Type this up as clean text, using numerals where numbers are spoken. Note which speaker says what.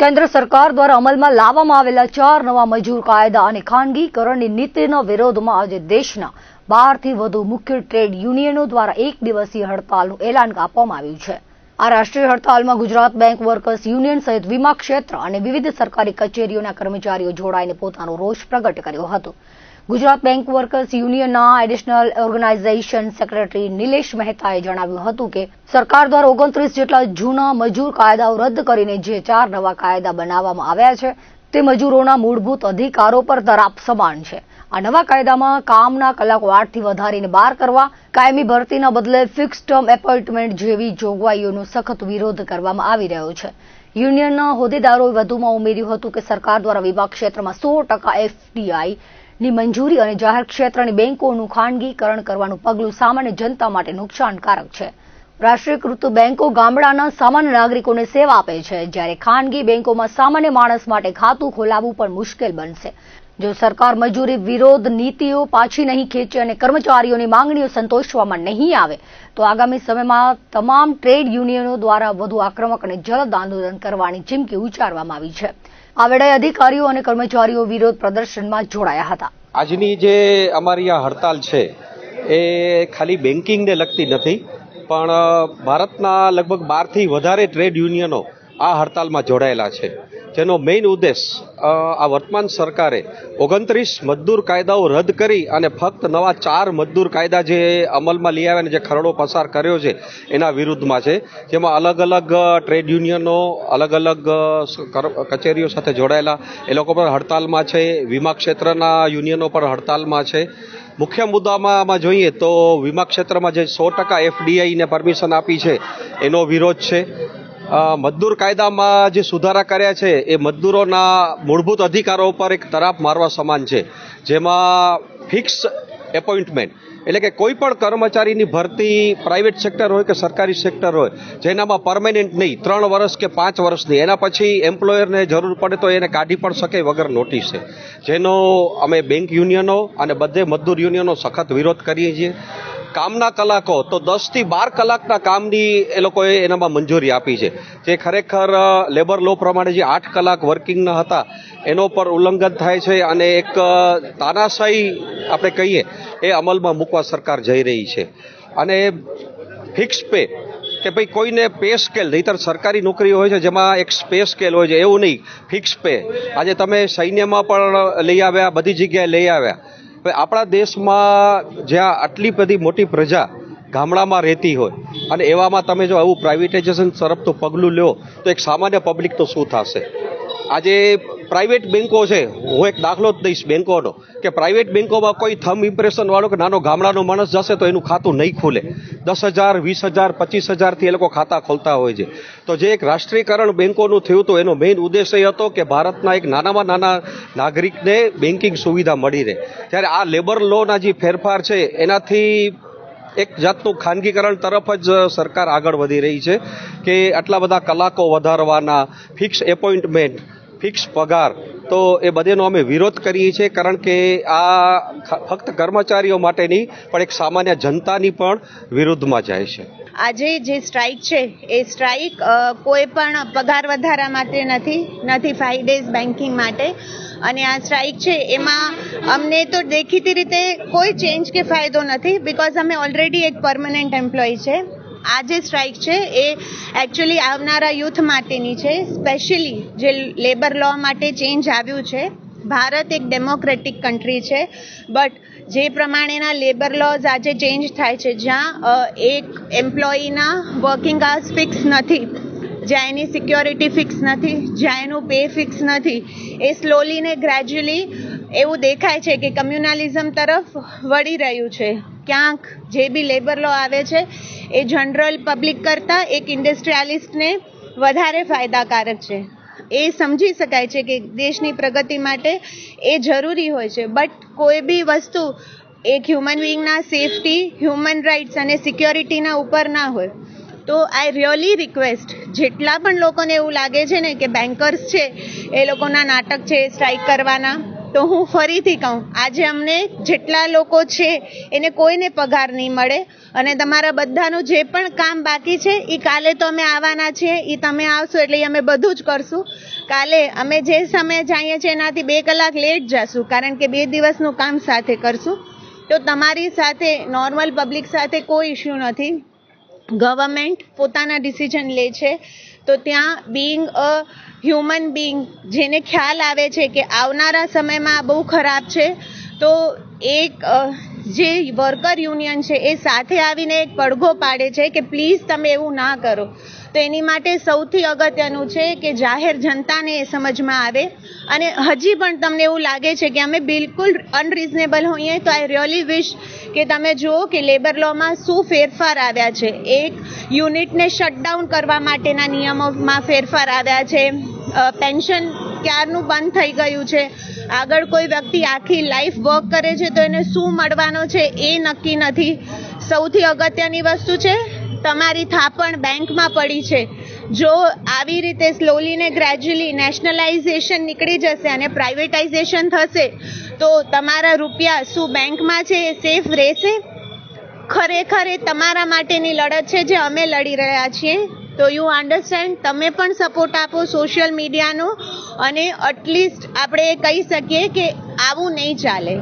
Speaker 1: કેન્દ્ર સરકાર દ્વારા અમલમાં લાવવામાં આવેલા 4 નવા મજૂર કાયદા અને ખાનગીકરણની નીતિના વિરોધમાં આજે દેશના 12 થી વધુ મુખ્ય ટ્રેડ યુનિયનો દ્વારા એક દિવસીય હડતાલનું એલાન આપવામાં આવ્યું છે। આ રાષ્ટ્રીય હડતાલમાં ગુજરાત બેંક વર્કર્સ યુનિયન સહિત વીમા ક્ષેત્ર અને વિવિધ સરકારી કચેરીઓના કર્મચારીઓ જોડાઈને પોતાનો રોષ પ્રગટ કર્યો હતો। ગુજરાત બેંક વર્કર્સ યુનિયનના એડિશનલ ઓર્ગેનાઇઝેશન સેક્રેટરી નિલેશ મહેતાએ જણાવ્યું હતું કે સરકાર દ્વારા 29 જેટલા જૂના મજૂર કાયદાઓ રદ કરીને જે 4 નવા કાયદા બનાવવામાં આવ્યા છે તે મજૂરોના મૂળભૂત અધિકારો પર તરાપ સમાન છે। આ નવા કાયદામાં કામના કલાકો 8 થી વધારીને 12 કરવા, કાયમી ભરતીના બદલે ફિક્સ ટર્મ એપોઇન્ટમેન્ટ જેવી જોગવાઈઓનો સખત વિરોધ કરવામાં આવી રહ્યો છે। યુનિયનના હોદ્દેદારોએ વધુમાં ઉમેર્યું હતું કે સરકાર દ્વારા વીમા ક્ષેત્રમાં 100% એફડીઆઈ ની મંજૂરી અને જાહેર ક્ષેત્રની બેંકોનું ખાનગીકરણ કરવાનું પગલું સામાન્ય જનતા માટે નુકસાનકારક છે। રાષ્ટ્રીયકૃત બેંકો ગામડાના સામાન્ય નાગરિકોને સેવા આપે છે, જ્યારે ખાનગી બેંકોમાં સામાન્ય માણસ માટે ખાતું ખોલાવવું પણ મુશ્કેલ બનશે। જો સરકાર મજૂરી વિરોધ નીતિઓ પાછી નહીં ખેંચે અને કર્મચારીઓની માંગણીઓ સંતોષવામાં નહીં આવે તો આગામી સમયમાં તમામ ટ્રેડ યુનિયનો દ્વારા વધુ આક્રમક અને જલદ આંદોલન કરવાની ચીમકી ઉચ્ચારવામાં આવી છે। આ વેળાએ અધિકારીઓ અને કર્મચારીઓ વિરોધ પ્રદર્શનમાં જોડાયા હતા।
Speaker 2: આજની જે અમારી આ હડતાલ છે એ ખાલી બેન્કિંગને લગતી નથી, પણ ભારતના લગભગ 12 થી વધારે ટ્રેડ યુનિયનો આ હડતાલમાં જોડાયેલા છે, જેનો મેઇન ઉદ્દેશ આ વર્તમાન સરકારે 29 મજદૂર કાયદાઓ રદ કરી અને ફક્ત નવા 4 મજદૂર કાયદા જે અમલમાં લઈ આવ્યા અને જે ખરડો પસાર કર્યો છે એના વિરુદ્ધમાં છે, જેમાં અલગ અલગ ટ્રેડ યુનિયનો અલગ અલગ કચેરીઓ સાથે જોડાયેલા એ લોકો પણ હડતાલમાં છે, વીમા ક્ષેત્રના યુનિયનો પણ હડતાલમાં છે। મુખ્ય મુદ્દામાં જોઈએ તો વીમા ક્ષેત્રમાં જે 100% એફડીઆઈને પરમિશન આપી છે એનો વિરોધ છે। મજદૂર કાયદામાં જે સુધારા કર્યા છે એ મજદૂરોના મૂળભૂત અધિકારો પર એક તરાપ મારવા સમાન છે, જેમાં ફિક્સ એપોઇન્ટમેન્ટ એટલે કે કોઈ પણ કર્મચારીની ભરતી પ્રાઇવેટ સેક્ટર હોય કે સરકારી સેક્ટર હોય જેનામાં પરમેનન્ટ નહીં, 3 વર્ષ કે 5 વર્ષની, એના પછી એમ્પ્લોયરને જરૂર પડે તો એને કાઢી પણ શકે વગર નોટિસે, જેનો અમે બેંક યુનિયનો અને બધે મજદૂર યુનિયનો સખત વિરોધ કરીએ છીએ। કામના કલાકો તો 10 થી 12 કલાકના કામની એ લોકોએ એનામાં મંજૂરી આપી છે, જે ખરેખર લેબર લો પ્રમાણે જે 8 કલાક વર્કિંગના હતા એનો પર ઉલ્લંઘન થાય છે અને એક તાનાશાહી આપણે કહીએ એ અમલમાં મૂકવા સરકાર જઈ રહી છે। અને ફિક્સ પે કે ભાઈ કોઈને પે સ્કેલ, નહીંતર સરકારી નોકરી હોય છે જેમાં એક પે સ્કેલ હોય છે, એવું નહીં, ફિક્સ પે। આજે તમે સૈન્યમાં પણ લઈ આવ્યા, બધી જગ્યાએ લઈ આવ્યા। આપણા દેશમાં જ્યાં આટલી બધી મોટી પ્રજા ગામડામાં રહેતી હોય અને એવામાં તમે જો આવું પ્રાઇવેટાઇઝેશન તરફનું પગલું લો તો એક સામાન્ય પબ્લિક તો શું થશે? આજે પ્રાઇવેટ બેન્કો છે, હું એક દાખલો જ દઈશ બેન્કોનો, કે પ્રાઇવેટ બેન્કોમાં કોઈ થંબ ઇમ્પ્રેશન વાળો કે નાનો ગામડાનો માણસ જશે તો એનું ખાતું નહીં ખુલે, 10,000, 20,000, 25,000થી એ લોકો ખાતા ખોલતા હોય છે। તો જે એક રાષ્ટ્રીયકરણ બેન્કોનું થયું હતું એનો મેઇન ઉદ્દેશ એ હતો કે ભારતના એક નાનામાં નાના નાગરિકને બેન્કિંગ સુવિધા મળી રહે, ત્યારે આ લેબર લોના જે ફેરફાર છે એનાથી એક જાતનું ખાનગીકરણ તરફ જ સરકાર આગળ વધી રહી છે કે આટલા બધા કલાકો વધારવાના, ફિક્સ એપોઇન્ટમેન્ટ, ફિક્સ પગાર, તો એ બધેનો અમે વિરોધ કરીએ છીએ, કારણ કે આ ફક્ત કર્મચારીઓ માટેની પણ એક સામાન્ય જનતાની પણ વિરુદ્ધમાં જાય છે।
Speaker 3: આજે જે સ્ટ્રાઇક છે એ સ્ટ્રાઇક કોઈ પણ પગાર વધારા માટે નથી 5 ડેઝ બેન્કિંગ માટે, અને આ સ્ટ્રાઇક છે એમાં અમને તો દેખીતી રીતે કોઈ ચેન્જ કે ફાયદો નથી, બીકોઝ અમે ઓલરેડી એક પરમનન્ટ એમ્પ્લોય છે। આ જે સ્ટ્રાઇક છે એ એકચ્યુઅલી આવનારા યુથ માટેની છે, સ્પેશિયલી જે લેબર લો માટે ચેન્જ આવ્યું છે। ભારત એક ડેમોક્રેટિક કન્ટ્રી છે, બટ જે પ્રમાણેના લેબર લોઝ આજે ચેન્જ થાય છે, જ્યાં એક એમ્પ્લોયીના વર્કિંગ અવર્સ ફિક્સ નથી, જ્યાં એની સિક્યોરિટી ફિક્સ નથી, જ્યાં એનું પે ફિક્સ નથી, એ સ્લોલી ને ગ્રેજ્યુઅલી એવું દેખાય છે કે કમ્યુનલિઝમ તરફ વળી રહ્યું છે। ક્યાંક જે બી લેબર લો આવે છે એ જનરલ પબ્લિક કરતાં એક ઇન્ડસ્ટ્રીયાલિસ્ટને વધારે ફાયદાકારક છે। એ સમજી શકાય છે કે દેશની પ્રગતિ માટે એ જરૂરી હોય છે, બટ કોઈ બી વસ્તુ એક હ્યુમન બીઇંગના સેફટી, હ્યુમન રાઇટ્સ અને સિક્યોરિટીના ઉપર ના હોય। તો આઈ રિયલી રિક્વેસ્ટ, જેટલા પણ લોકોને એવું લાગે છે ને કે બેન્કર્સ છે એ લોકોના નાટક છે સ્ટ્રાઇક કરવાના, તો હું ફરીથી કહું, આજે અમને જેટલા લોકો છે એને કોઈને પગાર નહીં મળે અને તમારા બધાનું જે પણ કામ બાકી છે એ કાલે તો અમે આવવાના છીએ. એ તમે આવશો એટલે અમે બધું જ કરશું. કાલે અમે જે સમયે જઈએ છીએ એનાથી 2 કલાક લેટ જશું, કારણ કે 2 દિવસનું કામ સાથે કરશું. તો તમારી સાથે નોર્મલ પબ્લિક સાથે કોઈ ઇશ્યુ નથી. ગવર્મેન્ટ પોતાના ડિસિઝન લે છે, તો ત્યાં બિંગ અ હ્યુમન બિંગ જેને ખ્યાલ આવે છે કે આવનારા સમયમાં બહુ ખરાબ છે, તો એક જે વર્કર યુનિયન છે એ સાથે આવીને એક પડઘો પાડે છે કે પ્લીઝ તમે એવું ના કરો. તો એની માટે સૌથી અગત્યનું છે કે જાહેર જનતાને એ સમજમાં આવે. અને હજી પણ તમને એવું લાગે છે કે અમે બિલકુલ અનરિઝનેબલ હોઈએ, તો આઈ રિયલી વિશ કે તમે જુઓ કે લેબર લોમાં શું ફેરફાર આવ્યા છે. એક યુનિટને શટડાઉન કરવા માટેના નિયમોમાં ફેરફાર આવ્યા છે. પેન્શન ક્યારનું બંધ થઈ ગયું છે. આગળ કોઈ વ્યક્તિ આખી લાઈફ વર્ક કરે છે તો એને શું મળવાનો છે એ નક્કી નથી. સૌથી અગત્યની વસ્તુ છે, તમારી થાપણ બેંકમાં પડી છે. જો આવી રીતે સ્લોલી ને ગ્રેજ્યુઅલી નેશનલાઇઝેશન નીકળી જશે અને પ્રાઇવેટાઇઝેશન થશે, તો તમારા રૂપિયા શું બેંકમાં છે એ સેફ રહેશે? ખરેખર એ તમારા માટેની લડત છે જે અમે લડી રહ્યા છીએ. તો યુ અન્ડરસ્ટેન્ડ, તમે પણ સપોર્ટ આપો સોશિયલ મીડિયાનો, અને એટલીસ્ટ આપણે કહી શકીએ કે આવું નહીં ચાલે.